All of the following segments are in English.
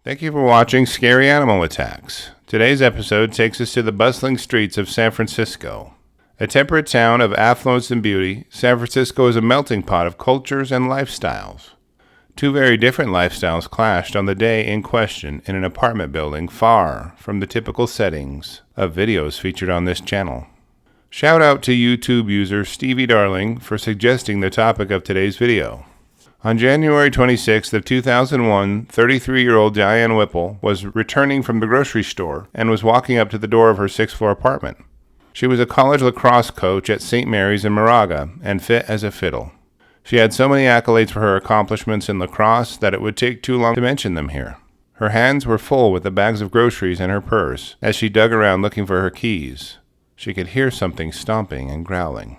Thank you for watching Scary Animal Attacks. Today's episode takes us to the bustling streets of San Francisco. A temperate town of affluence and beauty, San Francisco is a melting pot of cultures and lifestyles. Two very different lifestyles clashed on the day in question in an apartment building far from the typical settings of videos featured on this channel. Shout out to YouTube user Stevie Darling for suggesting the topic of today's video. On January 26th of 2001, 33-year-old Diane Whipple was returning from the grocery store and was walking up to the door of her sixth-floor apartment. She was a college lacrosse coach at St. Mary's in Moraga and fit as a fiddle. She had so many accolades for her accomplishments in lacrosse that it would take too long to mention them here. Her hands were full with the bags of groceries in her purse as she dug around looking for her keys. She could hear something stomping and growling.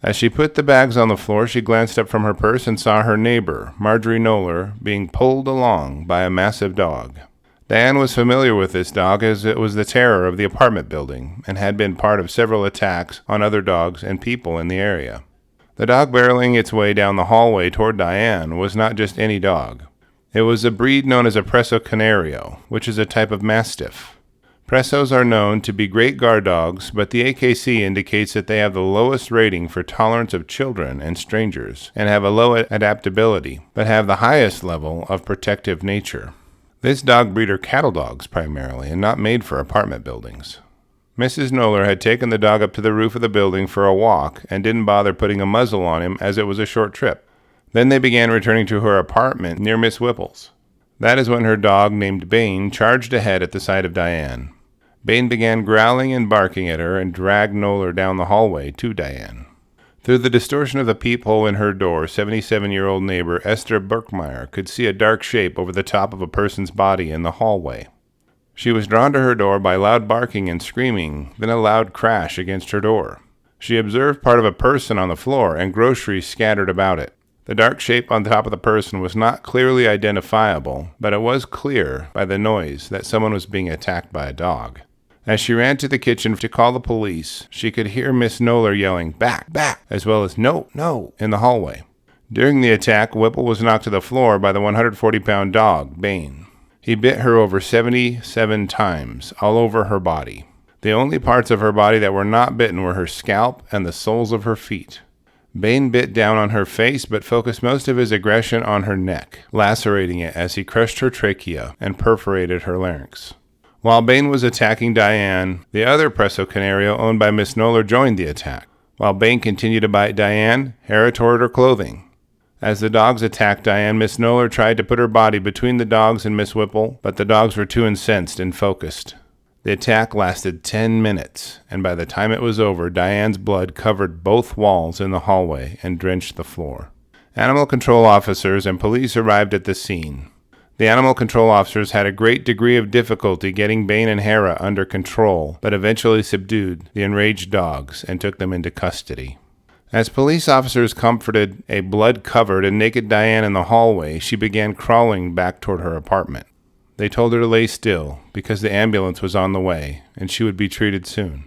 As she put the bags on the floor, she glanced up from her purse and saw her neighbor, Marjorie Knoller, being pulled along by a massive dog. Diane was familiar with this dog as it was the terror of the apartment building and had been part of several attacks on other dogs and people in the area. The dog barreling its way down the hallway toward Diane was not just any dog. It was a breed known as a Presso Canario, which is a type of mastiff. Pressos are known to be great guard dogs, but the AKC indicates that they have the lowest rating for tolerance of children and strangers, and have a low adaptability, but have the highest level of protective nature. This dog breed are cattle dogs primarily, and not made for apartment buildings. Mrs. Knoller had taken the dog up to the roof of the building for a walk, and didn't bother putting a muzzle on him as it was a short trip. Then they began returning to her apartment near Miss Whipple's. That is when her dog, named Bane, charged ahead at the sight of Diane. Bane began growling and barking at her and dragged Knoller down the hallway to Diane. Through the distortion of the peephole in her door, 77-year-old neighbor Esther Berkmeyer could see a dark shape over the top of a person's body in the hallway. She was drawn to her door by loud barking and screaming, then a loud crash against her door. She observed part of a person on the floor and groceries scattered about it. The dark shape on top of the person was not clearly identifiable, but it was clear by the noise that someone was being attacked by a dog. As she ran to the kitchen to call the police, she could hear Miss Knoller yelling, "Back, back," as well as "No, no," in the hallway. During the attack, Whipple was knocked to the floor by the 140-pound dog, Bane. He bit her over 77 times, all over her body. The only parts of her body that were not bitten were her scalp and the soles of her feet. Bane bit down on her face, but focused most of his aggression on her neck, lacerating it as he crushed her trachea and perforated her larynx. While Bane was attacking Diane, the other Presso Canario owned by Miss Knoller joined the attack. While Bane continued to bite Diane, Hera tore at her clothing. As the dogs attacked Diane, Miss Knoller tried to put her body between the dogs and Miss Whipple, but the dogs were too incensed and focused. The attack lasted 10 minutes, and by the time it was over, Diane's blood covered both walls in the hallway and drenched the floor. Animal control officers and police arrived at the scene. The animal control officers had a great degree of difficulty getting Bane and Hera under control, but eventually subdued the enraged dogs and took them into custody. As police officers comforted a blood-covered and naked Diane in the hallway, she began crawling back toward her apartment. They told her to lay still, because the ambulance was on the way, and she would be treated soon.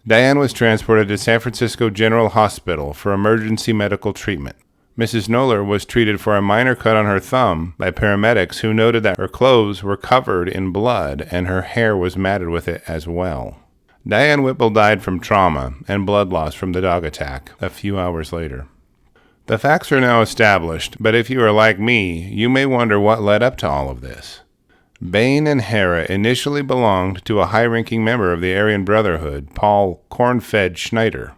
Diane was transported to San Francisco General Hospital for emergency medical treatment. Mrs. Knoller was treated for a minor cut on her thumb by paramedics who noted that her clothes were covered in blood and her hair was matted with it as well. Diane Whipple died from trauma and blood loss from the dog attack a few hours later. The facts are now established, but if you are like me, you may wonder what led up to all of this. Bane and Hera initially belonged to a high-ranking member of the Aryan Brotherhood, Paul Cornfed Schneider.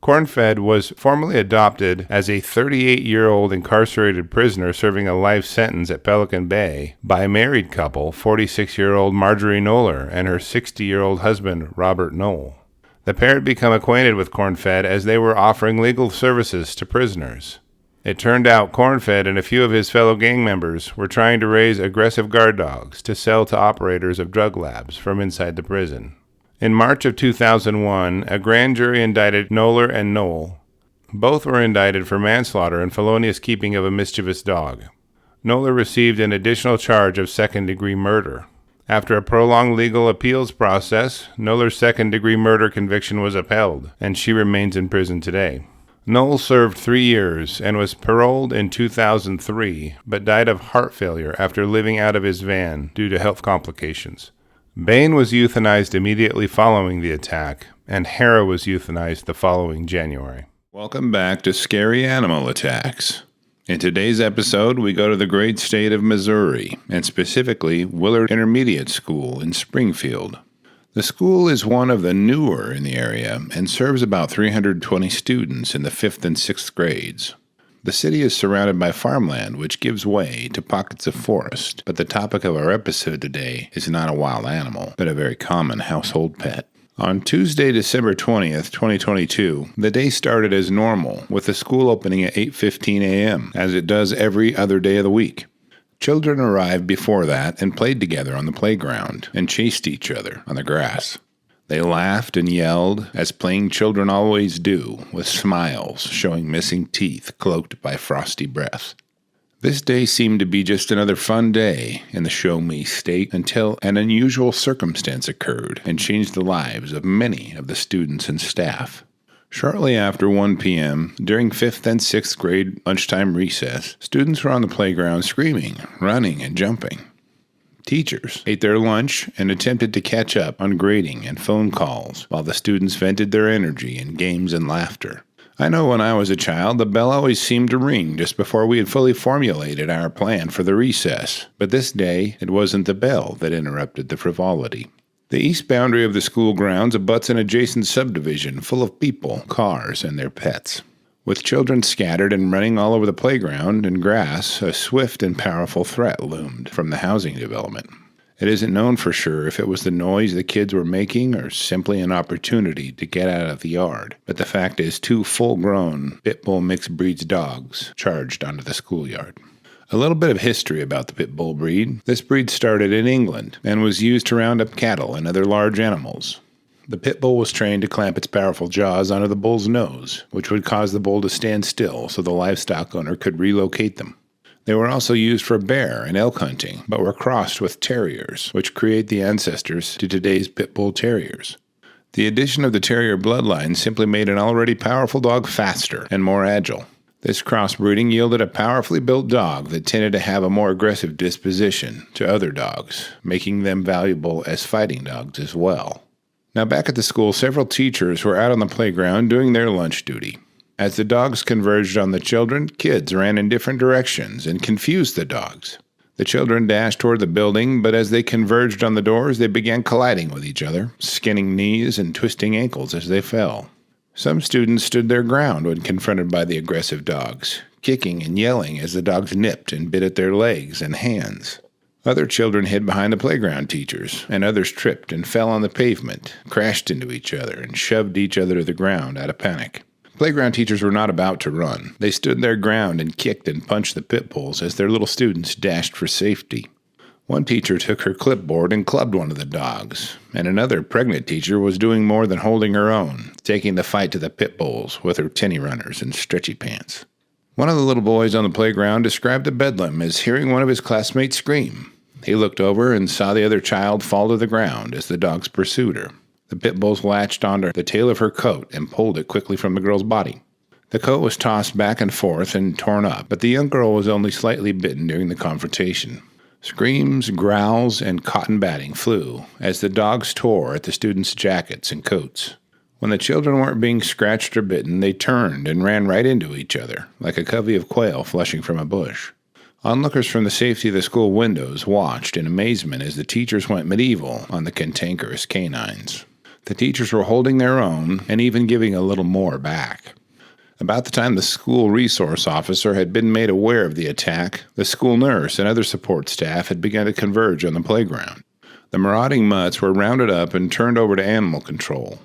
Cornfed was formally adopted as a 38-year-old incarcerated prisoner serving a life sentence at Pelican Bay by a married couple, 46-year-old Marjorie Knoller and her 60-year-old husband, Robert Knoll. The pair had become acquainted with Cornfed as they were offering legal services to prisoners. It turned out Cornfed and a few of his fellow gang members were trying to raise aggressive guard dogs to sell to operators of drug labs from inside the prison. In March of 2001, a grand jury indicted Knoller and Knoll. Both were indicted for manslaughter and felonious keeping of a mischievous dog. Knoller received an additional charge of second-degree murder. After a prolonged legal appeals process, Knoller's second-degree murder conviction was upheld, and she remains in prison today. Knoll served 3 years and was paroled in 2003, but died of heart failure after living out of his van due to health complications. Bain was euthanized immediately following the attack, and Hara was euthanized the following January. Welcome back to Scary Animal Attacks. In today's episode, we go to the great state of Missouri, and specifically Willard Intermediate School in Springfield. The school is one of the newer in the area and serves about 320 students in the 5th and 6th grades. The city is surrounded by farmland, which gives way to pockets of forest, but the topic of our episode today is not a wild animal, but a very common household pet. On Tuesday, December 20th, 2022, the day started as normal, with the school opening at 8:15 a.m., as it does every other day of the week. Children arrived before that and played together on the playground and chased each other on the grass. They laughed and yelled, as playing children always do, with smiles showing missing teeth cloaked by frosty breath. This day seemed to be just another fun day in the show-me state until an unusual circumstance occurred and changed the lives of many of the students and staff. Shortly after 1 p.m., during 5th and 6th grade lunchtime recess, students were on the playground screaming, running, and jumping. Teachers ate their lunch and attempted to catch up on grading and phone calls while the students vented their energy in games and laughter. I know when I was a child, the bell always seemed to ring just before we had fully formulated our plan for the recess, but this day it wasn't the bell that interrupted the frivolity. The east boundary of the school grounds abuts an adjacent subdivision full of people, cars, and their pets. With children scattered and running all over the playground and grass, a swift and powerful threat loomed from the housing development. It isn't known for sure if it was the noise the kids were making or simply an opportunity to get out of the yard, but the fact is 2 full-grown pit bull mixed breeds dogs charged onto the schoolyard. A little bit of history about the pit bull breed. This breed started in England and was used to round up cattle and other large animals. The pit bull was trained to clamp its powerful jaws onto the bull's nose, which would cause the bull to stand still so the livestock owner could relocate them. They were also used for bear and elk hunting, but were crossed with terriers, which create the ancestors to today's pit bull terriers. The addition of the terrier bloodline simply made an already powerful dog faster and more agile. This crossbreeding yielded a powerfully built dog that tended to have a more aggressive disposition to other dogs, making them valuable as fighting dogs as well. Now back at the school, several teachers were out on the playground doing their lunch duty. As the dogs converged on the children, kids ran in different directions and confused the dogs. The children dashed toward the building, but as they converged on the doors, they began colliding with each other, skinning knees and twisting ankles as they fell. Some students stood their ground when confronted by the aggressive dogs, kicking and yelling as the dogs nipped and bit at their legs and hands. Other children hid behind the playground teachers, and others tripped and fell on the pavement, crashed into each other, and shoved each other to the ground out of panic. Playground teachers were not about to run. They stood their ground and kicked and punched the pit bulls as their little students dashed for safety. One teacher took her clipboard and clubbed one of the dogs, and another pregnant teacher was doing more than holding her own, taking the fight to the pit bulls with her tinny runners and stretchy pants. One of the little boys on the playground described the bedlam as hearing one of his classmates scream. He looked over and saw the other child fall to the ground as the dogs pursued her. The pit bulls latched onto the tail of her coat and pulled it quickly from the girl's body. The coat was tossed back and forth and torn up, but the young girl was only slightly bitten during the confrontation. Screams, growls, and cotton batting flew as the dogs tore at the students' jackets and coats. When the children weren't being scratched or bitten, they turned and ran right into each other, like a covey of quail flushing from a bush. Onlookers from the safety of the school windows watched in amazement as the teachers went medieval on the cantankerous canines. The teachers were holding their own and even giving a little more back. About the time the school resource officer had been made aware of the attack, the school nurse and other support staff had begun to converge on the playground. The marauding mutts were rounded up and turned over to animal control.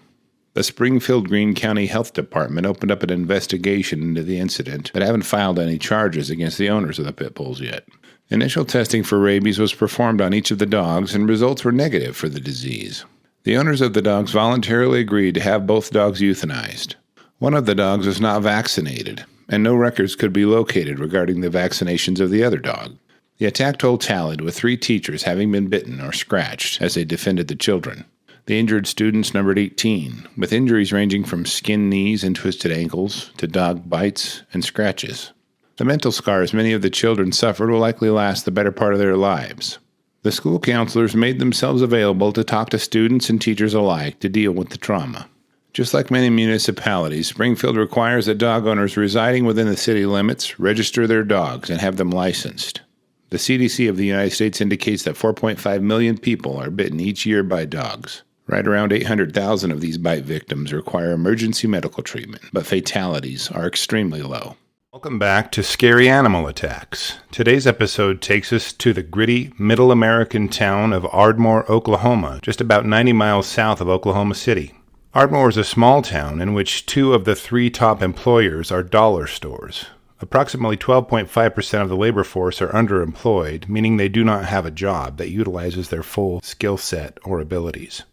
The Springfield-Greene County Health Department opened up an investigation into the incident, but haven't filed any charges against the owners of the pit bulls yet. Initial testing for rabies was performed on each of the dogs, and results were negative for the disease. The owners of the dogs voluntarily agreed to have both dogs euthanized. One of the dogs was not vaccinated, and no records could be located regarding the vaccinations of the other dog. The attack toll tallied with 3 teachers having been bitten or scratched as they defended the children. The injured students numbered 18, with injuries ranging from skinned knees and twisted ankles to dog bites and scratches. The mental scars many of the children suffered will likely last the better part of their lives. The school counselors made themselves available to talk to students and teachers alike to deal with the trauma. Just like many municipalities, Springfield requires that dog owners residing within the city limits register their dogs and have them licensed. The CDC of the United States indicates that 4.5 million people are bitten each year by dogs. Right around 800,000 of these bite victims require emergency medical treatment, but fatalities are extremely low. Welcome back to Scary Animal Attacks. Today's episode takes us to the gritty, middle American town of Ardmore, Oklahoma, just about 90 miles south of Oklahoma City. Ardmore is a small town in which 2 of the 3 top employers are dollar stores. Approximately 12.5% of the labor force are underemployed, meaning they do not have a job that utilizes their full skill set or abilities.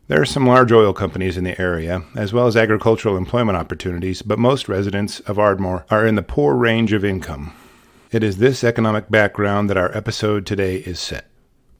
There are some large oil companies in the area, as well as agricultural employment opportunities, but most residents of Ardmore are in the poor range of income. It is this economic background that our episode today is set.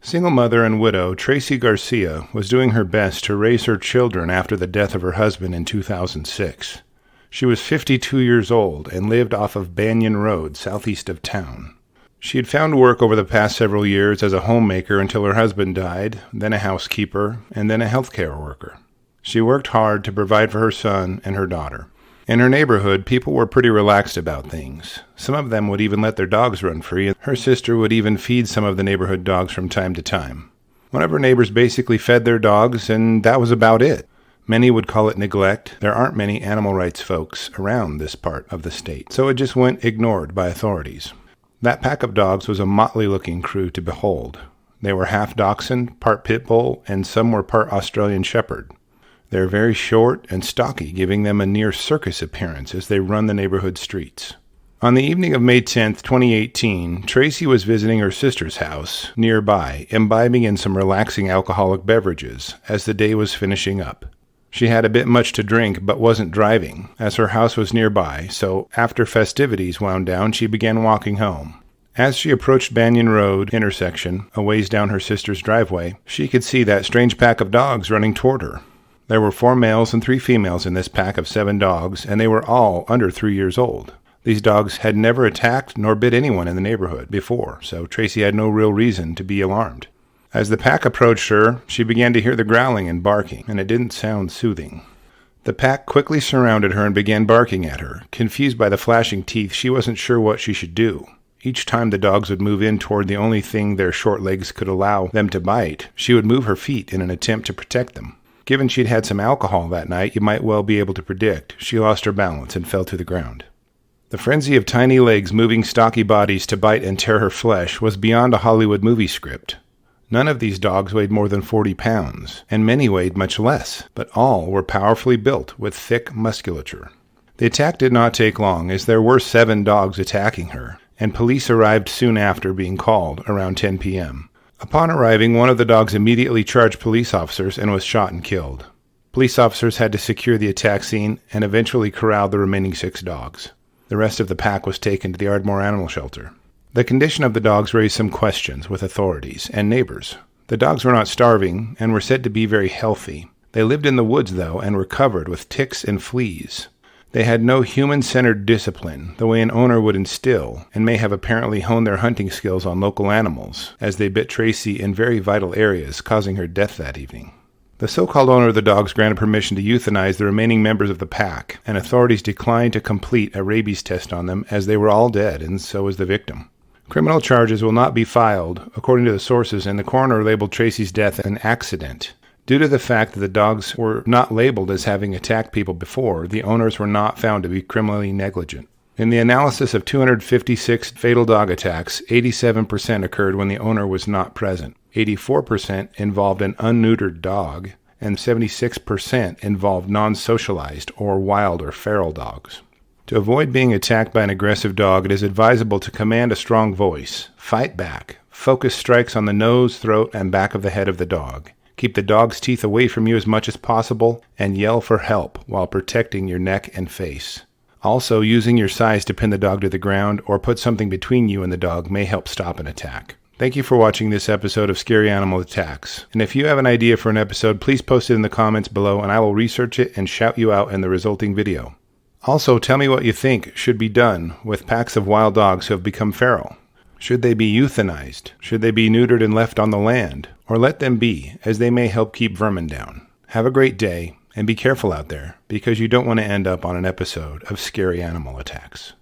Single mother and widow Tracy Garcia was doing her best to raise her children after the death of her husband in 2006. She was 52 years old and lived off of Banyan Road, southeast of town. She had found work over the past several years as a homemaker until her husband died, then a housekeeper, and then a healthcare worker. She worked hard to provide for her son and her daughter. In her neighborhood, people were pretty relaxed about things. Some of them would even let their dogs run free, and her sister would even feed some of the neighborhood dogs from time to time. One of her neighbors basically fed their dogs, and that was about it. Many would call it neglect. There aren't many animal rights folks around this part of the state, so it just went ignored by authorities. That pack of dogs was a motley-looking crew to behold. They were half dachshund, part pit bull, and some were part Australian shepherd. They are very short and stocky, giving them a near circus appearance as they run the neighborhood streets. On the evening of May 10, 2018, Tracy was visiting her sister's house nearby, imbibing in some relaxing alcoholic beverages as the day was finishing up. She had a bit much to drink but wasn't driving, as her house was nearby, so after festivities wound down, she began walking home. As she approached Banyan Road intersection, a ways down her sister's driveway, she could see that strange pack of dogs running toward her. There were 4 males and 3 females in this pack of 7 dogs, and they were all under 3 years old. These dogs had never attacked nor bit anyone in the neighborhood before, so Tracy had no real reason to be alarmed. As the pack approached her, she began to hear the growling and barking, and it didn't sound soothing. The pack quickly surrounded her and began barking at her. Confused by the flashing teeth, she wasn't sure what she should do. Each time the dogs would move in toward the only thing their short legs could allow them to bite, she would move her feet in an attempt to protect them. Given she'd had some alcohol that night, you might well be able to predict, she lost her balance and fell to the ground. The frenzy of tiny legs moving stocky bodies to bite and tear her flesh was beyond a Hollywood movie script. None of these dogs weighed more than 40 pounds, and many weighed much less, but all were powerfully built with thick musculature. The attack did not take long, as there were 7 dogs attacking her, and police arrived soon after being called around 10 p.m. Upon arriving, one of the dogs immediately charged police officers and was shot and killed. Police officers had to secure the attack scene and eventually corral the remaining 6 dogs. The rest of the pack was taken to the Ardmore Animal Shelter. The condition of the dogs raised some questions with authorities and neighbors. The dogs were not starving and were said to be very healthy. They lived in the woods, though, and were covered with ticks and fleas. They had no human-centered discipline, the way an owner would instill, and may have apparently honed their hunting skills on local animals, as they bit Tracy in very vital areas, causing her death that evening. The so-called owner of the dogs granted permission to euthanize the remaining members of the pack, and authorities declined to complete a rabies test on them as they were all dead, and so was the victim. Criminal charges will not be filed, according to the sources, and the coroner labeled Tracy's death an accident. Due to the fact that the dogs were not labeled as having attacked people before, the owners were not found to be criminally negligent. In the analysis of 256 fatal dog attacks, 87% occurred when the owner was not present. 84% involved an unneutered dog, and 76% involved non-socialized or wild or feral dogs. To avoid being attacked by an aggressive dog, it is advisable to command a strong voice, fight back, focus strikes on the nose, throat, and back of the head of the dog. Keep the dog's teeth away from you as much as possible, and yell for help while protecting your neck and face. Also, using your size to pin the dog to the ground or put something between you and the dog may help stop an attack. Thank you for watching this episode of Scary Animal Attacks. And if you have an idea for an episode, please post it in the comments below and I will research it and shout you out in the resulting video. Also, tell me what you think should be done with packs of wild dogs who have become feral. Should they be euthanized? Should they be neutered and left on the land? Or let them be, as they may help keep vermin down. Have a great day, and be careful out there, because you don't want to end up on an episode of Scary Animal Attacks.